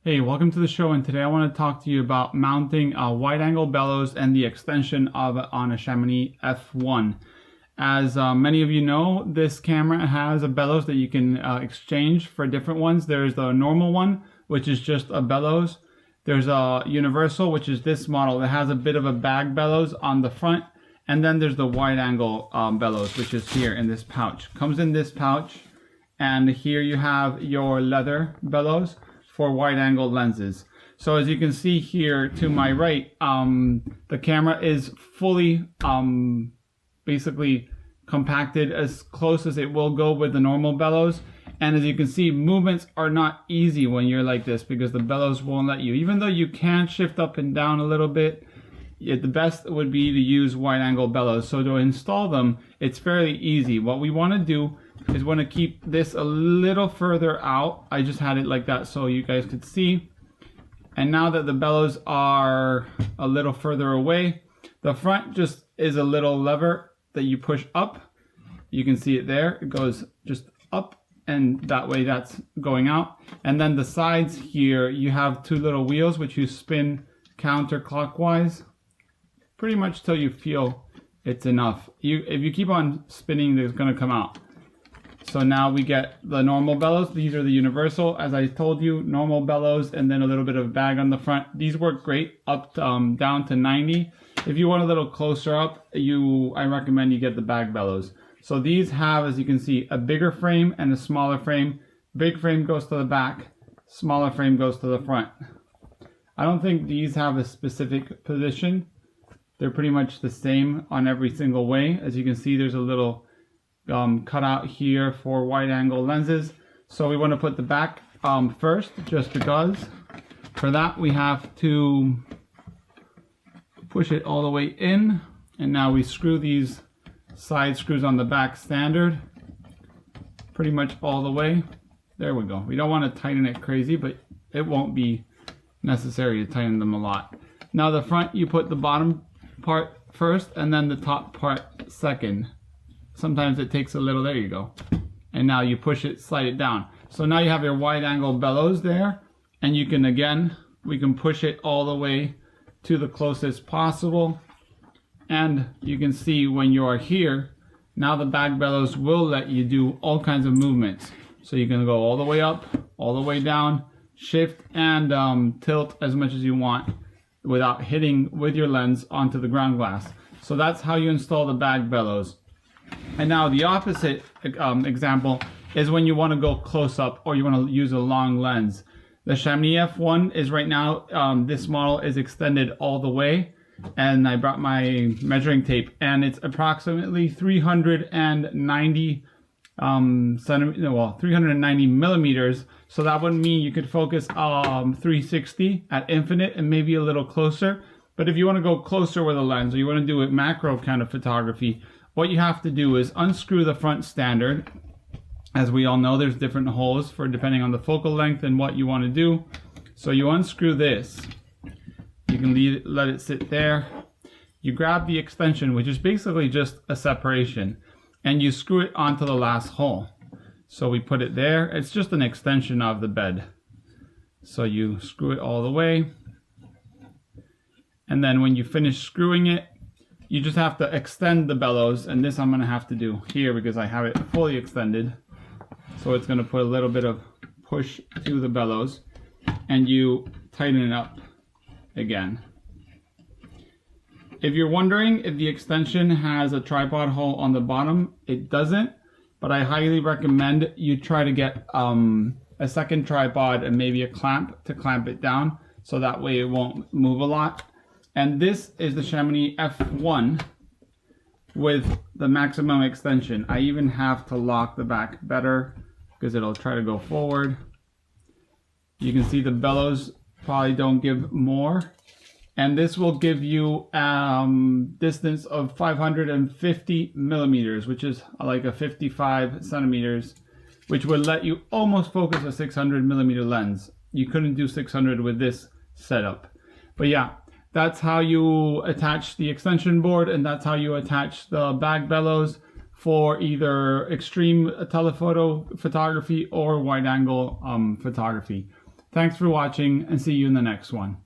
Hey, welcome to the show, and today I want to talk to you about mounting a wide-angle bellows and the extension of it on a Chamonix F1. As many of you know, this camera has a bellows that you can exchange for different ones. There's the normal one, which is just a bellows. There's a universal, which is this model that has a bit of a bag bellows on the front. And then there's the wide-angle bellows, which is here in this pouch. Comes in this pouch, and here you have your leather bellows for wide-angle lenses. So as you can see here to my right, the camera is fully basically compacted as close as it will go with the normal bellows. And as you can see, movements are not easy when you're like this because the bellows won't let you. Even though you can shift up and down a little bit, the best would be to use wide-angle bellows. So to install them, it's fairly easy. What we want to do is want to keep this a little further out. I just had it like that so you guys could see. And now that the bellows are a little further away, the front just is a little lever that you push up. You can see it there. It goes just up, and that way that's going out. And then the sides here, you have two little wheels which you spin counterclockwise pretty much till you feel it's enough. If you keep on spinning, it's going to come out. So now we get the normal bellows. These are the universal, as I told you, normal bellows, and then a little bit of bag on the front. These work great up to, down to 90. If you want a little closer up, I recommend you get the bag bellows. So these have, as you can see, a bigger frame and a smaller frame. Big frame goes to the back, smaller frame goes to the front. I don't think these have a specific position. They're pretty much the same on every single way. As you can see, there's a little cut out here for wide angle lenses. So we want to put the back first, just because. For that, we have to push it all the way in, and now we screw these side screws on the back standard pretty much all the way. There we go. We don't want to tighten it crazy, but it won't be necessary to tighten them a lot. Now the front, you put the bottom part first and then the top part second. Sometimes it takes a little, there you go. And now you push it, slide it down. So now you have your wide angle bellows there, and you can, again, we can push it all the way to the closest possible. And you can see when you are here, now the back bellows will let you do all kinds of movements. So you can go all the way up, all the way down, shift and tilt as much as you want without hitting with your lens onto the ground glass. So that's how you install the bag bellows. And now the opposite example is when you want to go close up or you want to use a long lens. The Chamonix F1 is right now, this model is extended all the way, and I brought my measuring tape, and it's approximately 390 390 millimeters. So that would mean you could focus 360 at infinite and maybe a little closer. But if you want to go closer with a lens, or you want to do it macro kind of photography, what you have to do is unscrew the front standard. As we all know, there's different holes for depending on the focal length and what you want to do. So you unscrew this. You can let it sit there. You grab the extension, which is basically just a separation, and you screw it onto the last hole. So we put it there. It's just an extension of the bed. So you screw it all the way. And then when you finish screwing it, you just have to extend the bellows, and this I'm going to have to do here because I have it fully extended. So it's going to put a little bit of push to the bellows, and you tighten it up again. If you're wondering if the extension has a tripod hole on the bottom, it doesn't, but I highly recommend you try to get a second tripod and maybe a clamp to clamp it down, so that way it won't move a lot. And this is the Chamonix F1 with the maximum extension. I even have to lock the back better because it'll try to go forward. You can see the bellows probably don't give more. And this will give you distance of 550 millimeters, which is like a 55 centimeters, which would let you almost focus a 600 millimeter lens. You couldn't do 600 with this setup. But yeah, that's how you attach the extension board, and that's how you attach the bag bellows for either extreme telephoto photography or wide angle photography. Thanks for watching and see you in the next one.